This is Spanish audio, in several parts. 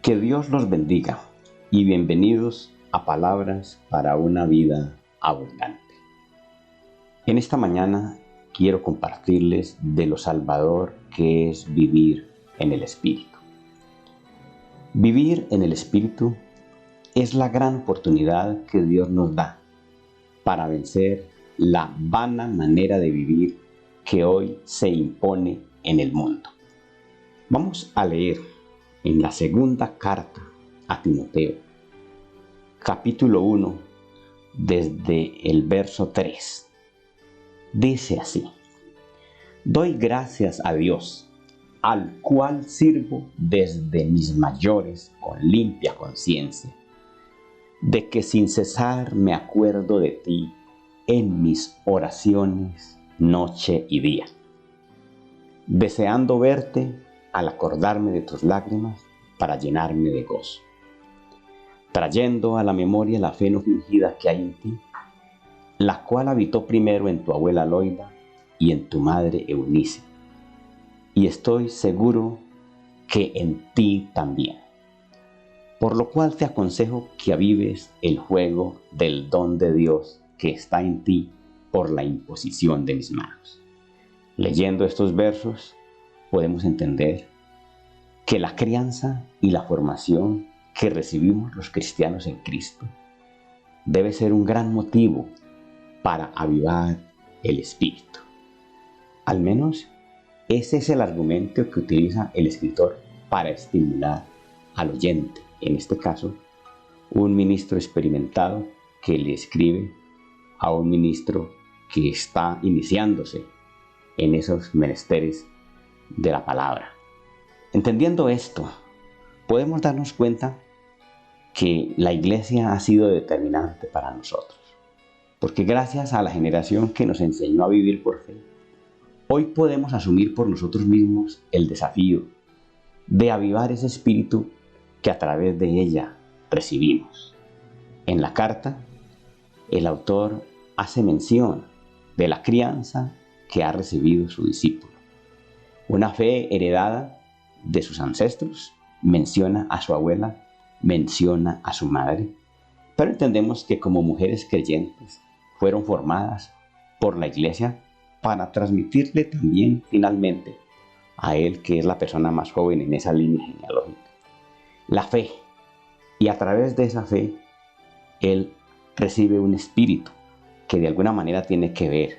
Que Dios los bendiga y bienvenidos a Palabras para una vida abundante. En esta mañana quiero compartirles de lo salvador que es vivir en el Espíritu. Vivir en el Espíritu es la gran oportunidad que Dios nos da para vencer la vana manera de vivir que hoy se impone en el mundo. Vamos a leer en la segunda carta a Timoteo, capítulo 1, desde el verso 3. Dice así: Doy gracias a Dios, al cual sirvo desde mis mayores con limpia conciencia, de que sin cesar me acuerdo de ti en mis oraciones noche y día, deseando verte al acordarme de tus lágrimas para llenarme de gozo, trayendo a la memoria la fe no fingida que hay en ti, la cual habitó primero en tu abuela Loida y en tu madre Eunice, y estoy seguro que en ti también. Por lo cual te aconsejo que avives el fuego del don de Dios que está en ti por la imposición de mis manos. Leyendo estos versos, podemos entender que la crianza y la formación que recibimos los cristianos en Cristo debe ser un gran motivo para avivar el espíritu. Al menos ese es el argumento que utiliza el escritor para estimular al oyente, en este caso, un ministro experimentado que le escribe a un ministro que está iniciándose en esos menesteres de la palabra. Entendiendo esto, podemos darnos cuenta que la iglesia ha sido determinante para nosotros, porque gracias a la generación que nos enseñó a vivir por fe, hoy podemos asumir por nosotros mismos el desafío de avivar ese espíritu que a través de ella recibimos. En la carta, el autor hace mención de la crianza que ha recibido su discípulo. Una fe heredada de sus ancestros, menciona a su abuela, menciona a su madre, pero entendemos que como mujeres creyentes fueron formadas por la iglesia para transmitirle también finalmente a él, que es la persona más joven en esa línea genealógica, la fe, y a través de esa fe él recibe un espíritu que de alguna manera tiene que ver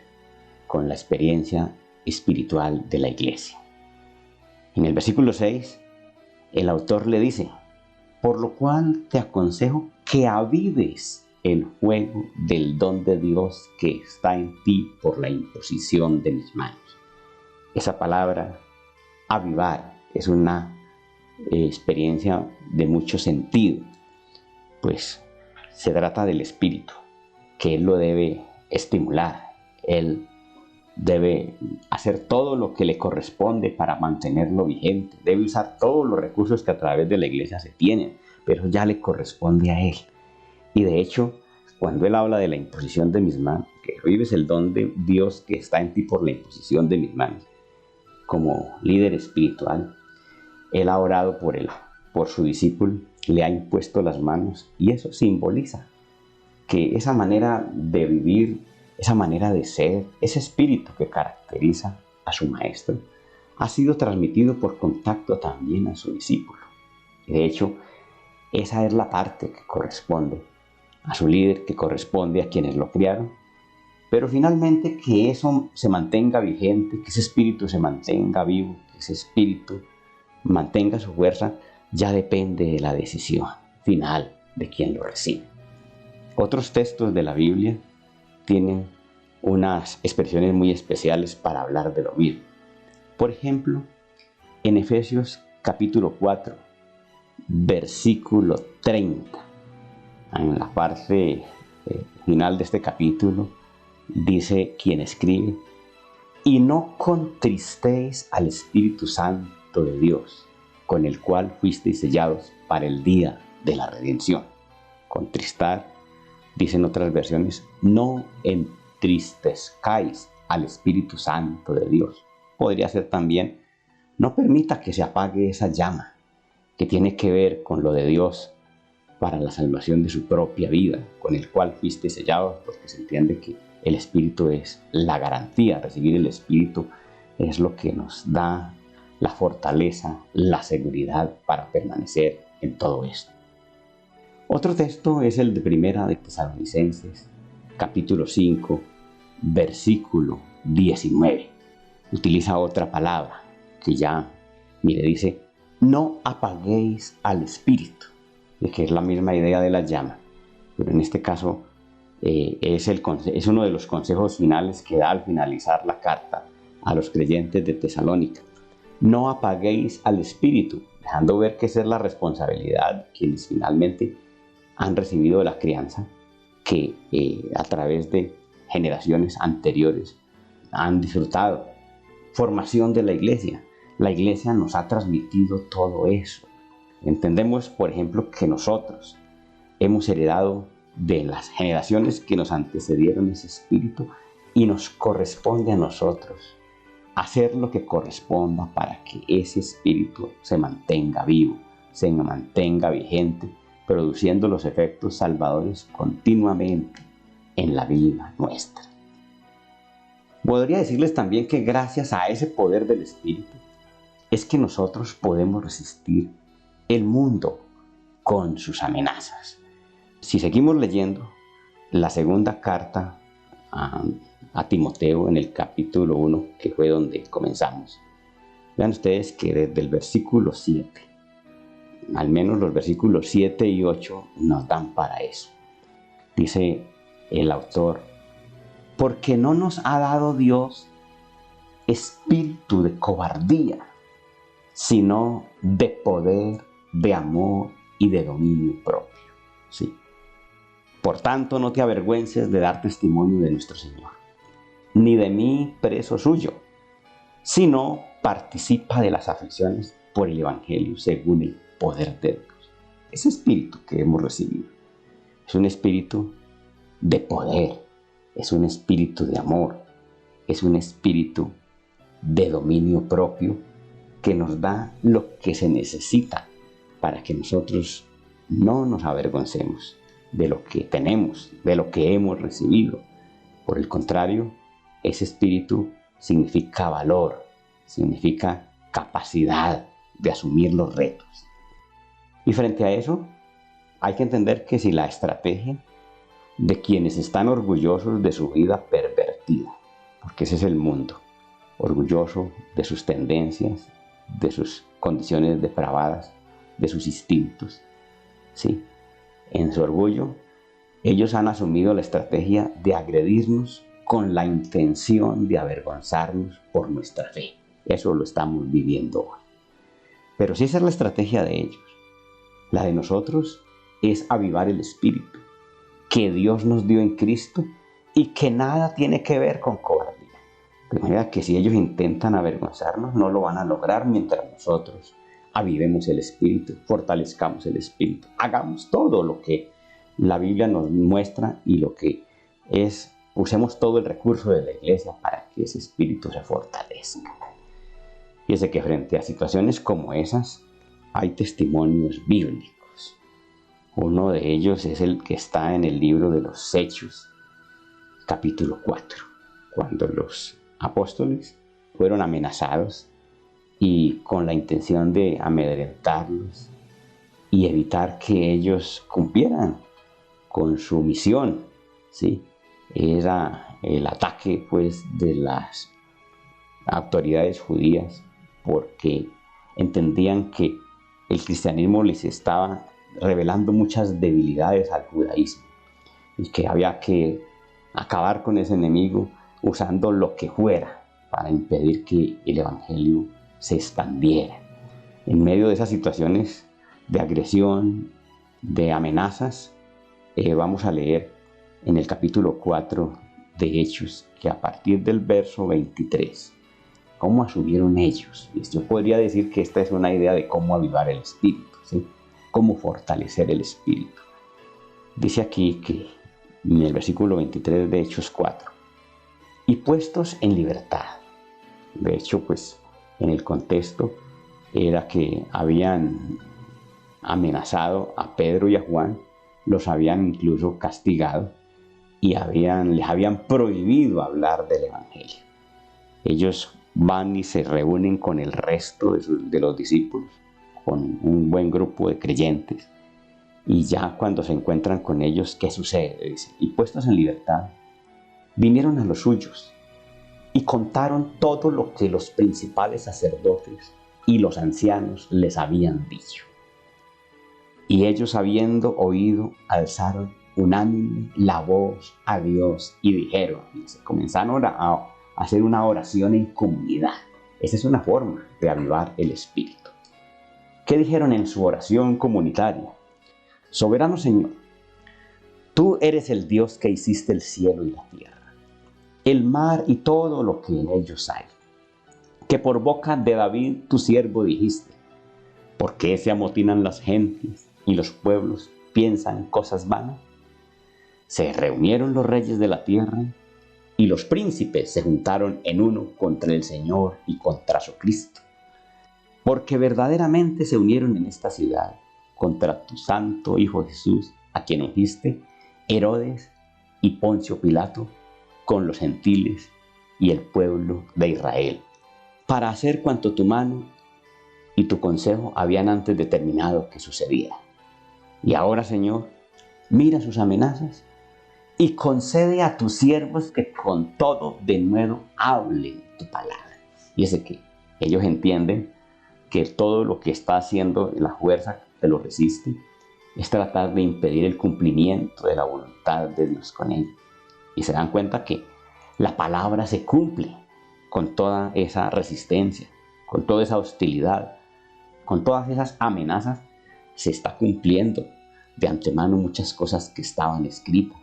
con la experiencia espiritual de la iglesia. En el versículo 6, el autor le dice: por lo cual te aconsejo que avives el fuego del don de Dios que está en ti por la imposición de mis manos. Esa palabra, avivar, es una experiencia de mucho sentido, pues se trata del espíritu, que él lo debe estimular, él debe hacer todo lo que le corresponde para mantenerlo vigente, debe usar todos los recursos que a través de la iglesia se tienen, pero ya le corresponde a él. Y de hecho, cuando él habla de la imposición de mis manos, que vives el don de Dios que está en ti por la imposición de mis manos, como líder espiritual, él ha orado por él, por su discípulo, le ha impuesto las manos, y eso simboliza que esa manera de vivir, esa manera de ser, ese espíritu que caracteriza a su maestro, ha sido transmitido por contacto también a su discípulo. Y de hecho, esa es la parte que corresponde a su líder, que corresponde a quienes lo criaron. Pero finalmente que eso se mantenga vigente, que ese espíritu se mantenga vivo, que ese espíritu mantenga su fuerza, ya depende de la decisión final de quien lo recibe. Otros textos de la Biblia tienen unas expresiones muy especiales para hablar de lo mismo. Por ejemplo, en Efesios capítulo 4, versículo 30, en la parte final de este capítulo, dice quien escribe: y no contristéis al Espíritu Santo de Dios, con el cual fuisteis sellados para el día de la redención. Contristar, dicen otras versiones, no entristezcáis al Espíritu Santo de Dios. Podría ser también, no permita que se apague esa llama que tiene que ver con lo de Dios para la salvación de su propia vida, con el cual fuiste sellados, porque se entiende que el Espíritu es la garantía. Recibir el Espíritu es lo que nos da la fortaleza, la seguridad para permanecer en todo esto. Otro texto es el de Primera de Tesalonicenses, capítulo 5, versículo 19. Utiliza otra palabra que ya, mire, dice, no apaguéis al Espíritu, que es la misma idea de la llama, pero en este caso es uno de los consejos finales que da al finalizar la carta a los creyentes de Tesalónica. No apaguéis al Espíritu, dejando ver que esa es la responsabilidad quienes finalmente han recibido la crianza que a través de generaciones anteriores han disfrutado. Formación de la iglesia. La iglesia nos ha transmitido todo eso. Entendemos, por ejemplo, que nosotros hemos heredado de las generaciones que nos antecedieron ese espíritu y nos corresponde a nosotros hacer lo que corresponda para que ese espíritu se mantenga vivo, se mantenga vigente, produciendo los efectos salvadores continuamente en la vida nuestra. Podría decirles también que gracias a ese poder del Espíritu es que nosotros podemos resistir el mundo con sus amenazas. Si seguimos leyendo la segunda carta a Timoteo en el capítulo 1, que fue donde comenzamos, vean ustedes que desde el versículo 7, al menos los versículos 7 y 8 nos dan para eso. Dice el autor, porque no nos ha dado Dios espíritu de cobardía, sino de poder, de amor y de dominio propio. Sí. Por tanto, no te avergüences de dar testimonio de nuestro Señor, ni de mí preso suyo, sino participa de las aflicciones por el Evangelio según el poder de Dios. Ese espíritu que hemos recibido es un espíritu de poder, es un espíritu de amor, es un espíritu de dominio propio que nos da lo que se necesita para que nosotros no nos avergoncemos de lo que tenemos, de lo que hemos recibido. Por el contrario, ese espíritu significa valor, significa capacidad de asumir los retos. Y frente a eso, hay que entender que si la estrategia de quienes están orgullosos de su vida pervertida, porque ese es el mundo, orgulloso de sus tendencias, de sus condiciones depravadas, de sus instintos, ¿sí? En su orgullo, ellos han asumido la estrategia de agredirnos con la intención de avergonzarnos por nuestra fe. Eso lo estamos viviendo hoy. Pero si esa es la estrategia de ellos, la de nosotros es avivar el espíritu que Dios nos dio en Cristo y que nada tiene que ver con cobardía. De manera que si ellos intentan avergonzarnos, no lo van a lograr mientras nosotros avivemos el espíritu, fortalezcamos el espíritu, hagamos todo lo que la Biblia nos muestra y lo que es, usemos todo el recurso de la iglesia para que ese espíritu se fortalezca. Fíjese que frente a situaciones como esas hay testimonios bíblicos. Uno de ellos es el que está en el libro de los Hechos, capítulo 4, cuando los apóstoles fueron amenazados y con la intención de amedrentarlos y evitar que ellos cumplieran con su misión, ¿sí? Era el ataque pues de las autoridades judías porque entendían que el cristianismo les estaba revelando muchas debilidades al judaísmo y que había que acabar con ese enemigo usando lo que fuera para impedir que el evangelio se expandiera. En medio de esas situaciones de agresión, de amenazas, vamos a leer en el capítulo 4 de Hechos que a partir del verso 23, ¿cómo asumieron ellos? Yo podría decir que esta es una idea de cómo avivar el espíritu, ¿sí? Cómo fortalecer el espíritu. Dice aquí que en el versículo 23 de Hechos 4, y puestos en libertad. De hecho, pues en el contexto era que habían amenazado a Pedro y a Juan, los habían incluso castigado y les habían prohibido hablar del Evangelio. Ellos van y se reúnen con el resto de los discípulos, con un buen grupo de creyentes, y ya cuando se encuentran con ellos, ¿qué sucede? Dice, y puestos en libertad, vinieron a los suyos y contaron todo lo que los principales sacerdotes y los ancianos les habían dicho. Y ellos, habiendo oído, alzaron unánime la voz a Dios y dijeron, comenzaron a hacer una oración en comunidad. Esa es una forma de avivar el espíritu. ¿Qué dijeron en su oración comunitaria? Soberano Señor, tú eres el Dios que hiciste el cielo y la tierra, el mar y todo lo que en ellos hay, que por boca de David tu siervo dijiste, ¿por qué se amotinan las gentes y los pueblos piensan cosas vanas? Se reunieron los reyes de la tierra y los príncipes se juntaron en uno contra el Señor y contra su Cristo, porque verdaderamente se unieron en esta ciudad contra tu santo Hijo Jesús, a quien ungiste Herodes y Poncio Pilato con los gentiles y el pueblo de Israel, para hacer cuanto tu mano y tu consejo habían antes determinado que sucediera. Y ahora, Señor, mira sus amenazas y concede a tus siervos que con todo de nuevo hablen tu palabra. Y es que ellos entienden que todo lo que está haciendo la fuerza que lo resiste es tratar de impedir el cumplimiento de la voluntad de Dios con ellos. Y se dan cuenta que la palabra se cumple con toda esa resistencia, con toda esa hostilidad, con todas esas amenazas. Se está cumpliendo de antemano muchas cosas que estaban escritas.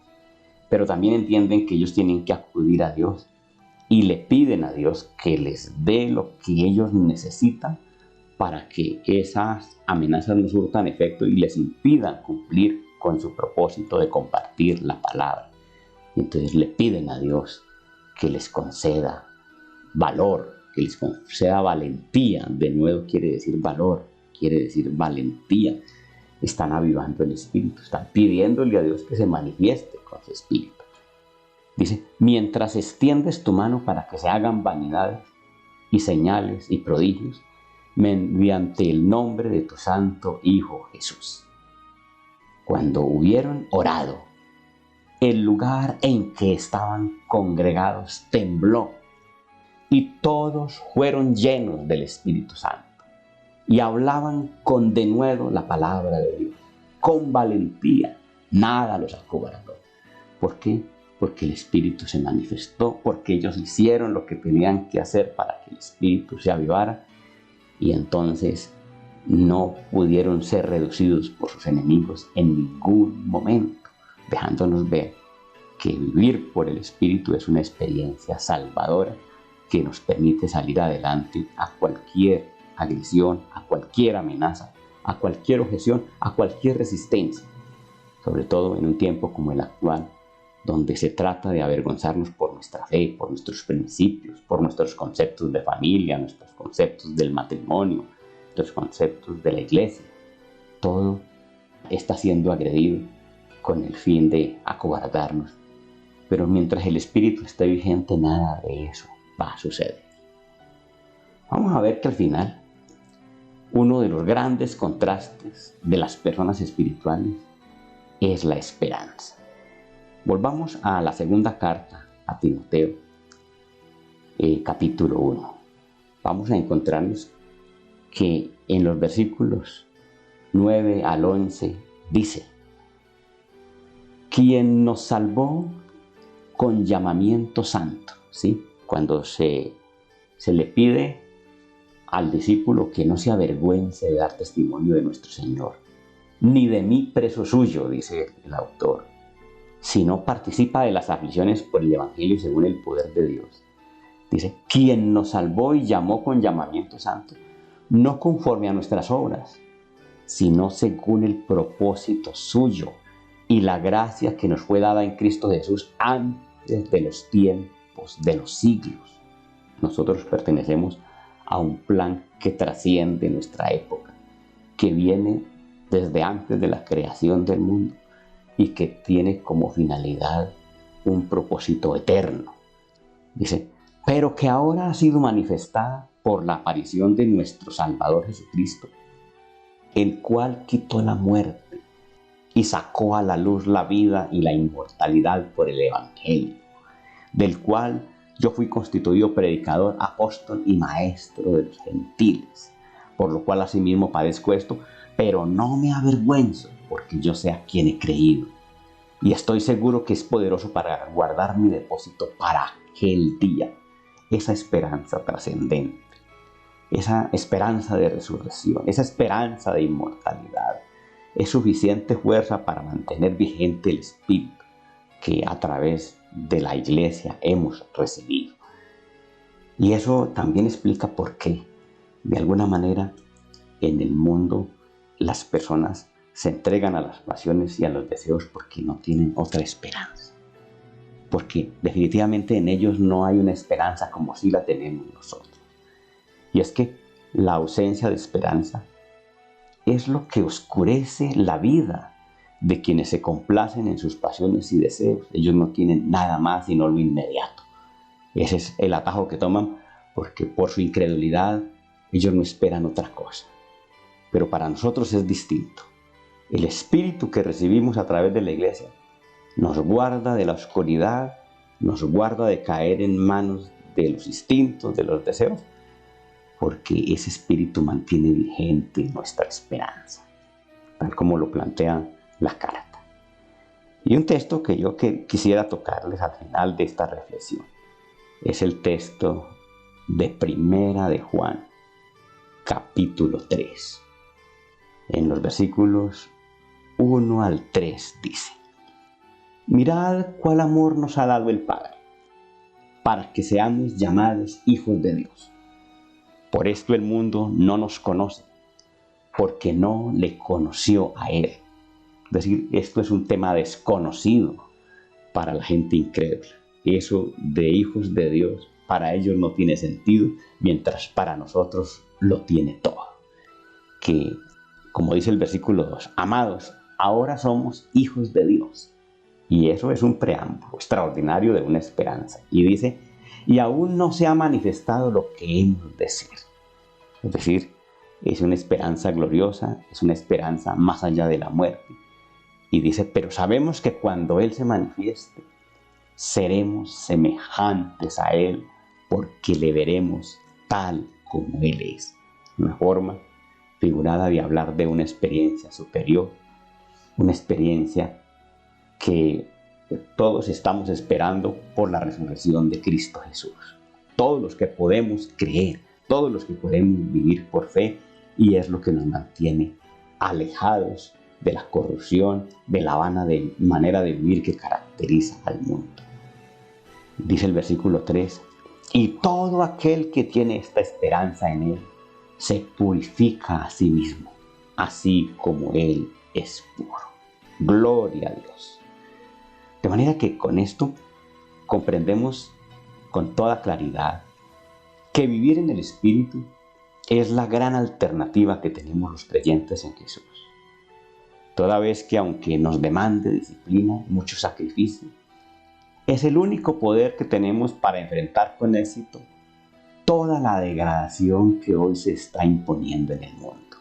Pero también entienden que ellos tienen que acudir a Dios y le piden a Dios que les dé lo que ellos necesitan para que esas amenazas no surtan efecto y les impidan cumplir con su propósito de compartir la palabra. Y entonces le piden a Dios que les conceda valor, que les conceda valentía. De nuevo quiere decir valor, quiere decir valentía. Están avivando el espíritu, están pidiéndole a Dios que se manifieste con su espíritu. Dice, mientras extiendes tu mano para que se hagan vanidades y señales y prodigios, mediante el nombre de tu santo Hijo Jesús. Cuando hubieron orado, el lugar en que estaban congregados tembló y todos fueron llenos del Espíritu Santo y hablaban con denuedo la palabra de Dios, con valentía, nada los acobardó. ¿Por qué? Porque el Espíritu se manifestó, porque ellos hicieron lo que tenían que hacer para que el Espíritu se avivara. Y entonces no pudieron ser reducidos por sus enemigos en ningún momento, dejándonos ver que vivir por el Espíritu es una experiencia salvadora que nos permite salir adelante a cualquier agresión, a cualquier amenaza, a cualquier objeción, a cualquier resistencia, sobre todo en un tiempo como el actual, donde se trata de avergonzarnos por nuestra fe, por nuestros principios, por nuestros conceptos de familia, nuestros conceptos del matrimonio, nuestros conceptos de la iglesia. Todo está siendo agredido con el fin de acobardarnos. Pero mientras el Espíritu esté vigente, nada de eso va a suceder. Vamos a ver que al final, uno de los grandes contrastes de las personas espirituales es la esperanza. Volvamos a la segunda carta a Timoteo, capítulo 1. Vamos a encontrarnos que en los versículos 9 al 11 dice, quien nos salvó con llamamiento santo, ¿sí? Cuando se le pide al discípulo que no se avergüence de dar testimonio de nuestro Señor, ni de mí preso suyo, dice el autor, sino participa de las aflicciones por el Evangelio según el poder de Dios. Dice, quien nos salvó y llamó con llamamiento santo, no conforme a nuestras obras, sino según el propósito suyo y la gracia que nos fue dada en Cristo Jesús antes de los tiempos de los siglos. Nosotros pertenecemos a un plan que trasciende nuestra época, que viene desde antes de la creación del mundo y que tiene como finalidad un propósito eterno. Dice, pero que ahora ha sido manifestada por la aparición de nuestro Salvador Jesucristo, el cual quitó la muerte y sacó a la luz la vida y la inmortalidad por el Evangelio, del cual yo fui constituido predicador, apóstol y maestro de los gentiles, por lo cual asimismo padezco esto, pero no me avergüenzo, porque yo sé a quien he creído, y estoy seguro que es poderoso para guardar mi depósito para aquel día. Esa esperanza trascendente, esa esperanza de resurrección, esa esperanza de inmortalidad, es suficiente fuerza para mantener vigente el espíritu que a través de la iglesia hemos recibido. Y eso también explica por qué, de alguna manera, en el mundo las personas se entregan a las pasiones y a los deseos porque no tienen otra esperanza. Porque definitivamente en ellos no hay una esperanza como si la tenemos nosotros. Y es que la ausencia de esperanza es lo que oscurece la vida de quienes se complacen en sus pasiones y deseos. Ellos no tienen nada más sino lo inmediato. Ese es el atajo que toman porque por su incredulidad ellos no esperan otra cosa. Pero para nosotros es distinto. El espíritu que recibimos a través de la iglesia nos guarda de la oscuridad, nos guarda de caer en manos de los instintos, de los deseos, porque ese espíritu mantiene vigente nuestra esperanza, tal como lo plantea la carta. Y un texto que yo quisiera tocarles al final de esta reflexión es el texto de Primera de Juan, capítulo 3. En los versículos 1 al 3 dice: mirad cuál amor nos ha dado el Padre, para que seamos llamados hijos de Dios. Por esto el mundo no nos conoce, porque no le conoció a Él. Es decir, esto es un tema desconocido para la gente incrédula. Eso de hijos de Dios para ellos no tiene sentido, mientras para nosotros lo tiene todo. Que, como dice el versículo 2, amados, ahora somos hijos de Dios. Y eso es un preámbulo extraordinario de una esperanza. Y dice, y aún no se ha manifestado lo que hemos de ser. Es decir, es una esperanza gloriosa, es una esperanza más allá de la muerte. Y dice, pero sabemos que cuando Él se manifieste, seremos semejantes a Él, porque le veremos tal como Él es. Una forma figurada de hablar de una experiencia superior, una experiencia que todos estamos esperando por la resurrección de Cristo Jesús. Todos los que podemos creer, todos los que podemos vivir por fe, y es lo que nos mantiene alejados de la corrupción, de la vana manera de vivir que caracteriza al mundo. Dice el versículo 3, y todo aquel que tiene esta esperanza en Él se purifica a sí mismo, así como Él es puro. Gloria a Dios. De manera que con esto comprendemos con toda claridad que vivir en el Espíritu es la gran alternativa que tenemos los creyentes en Jesús. Toda vez que aunque nos demande disciplina, mucho sacrificio, es el único poder que tenemos para enfrentar con éxito toda la degradación que hoy se está imponiendo en el mundo.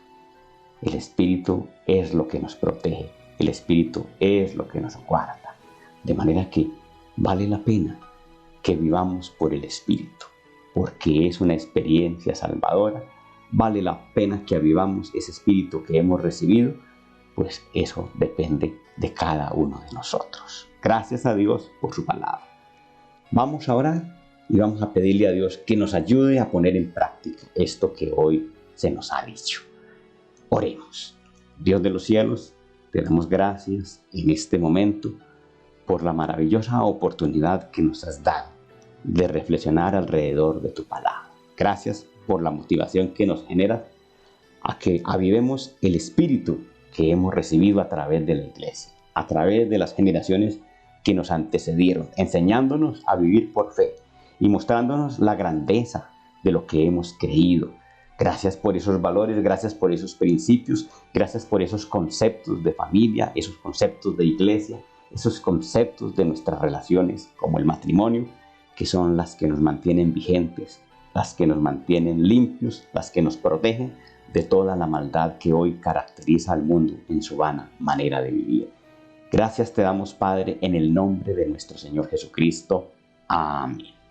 El Espíritu es lo que nos protege, el Espíritu es lo que nos guarda, de manera que vale la pena que vivamos por el Espíritu, porque es una experiencia salvadora. Vale la pena que avivamos ese Espíritu que hemos recibido, pues eso depende de cada uno de nosotros. Gracias a Dios por su palabra. Vamos a orar y vamos a pedirle a Dios que nos ayude a poner en práctica esto que hoy se nos ha dicho. Oremos. Dios de los cielos, te damos gracias en este momento por la maravillosa oportunidad que nos has dado de reflexionar alrededor de tu palabra. Gracias por la motivación que nos genera a que avivemos el espíritu que hemos recibido a través de la iglesia, a través de las generaciones que nos antecedieron, enseñándonos a vivir por fe y mostrándonos la grandeza de lo que hemos creído, Gracias por esos valores, gracias por esos principios, gracias por esos conceptos de familia, esos conceptos de iglesia, esos conceptos de nuestras relaciones como el matrimonio, que son las que nos mantienen vigentes, las que nos mantienen limpios, las que nos protegen de toda la maldad que hoy caracteriza al mundo en su vana manera de vivir. Gracias te damos, Padre, en el nombre de nuestro Señor Jesucristo. Amén.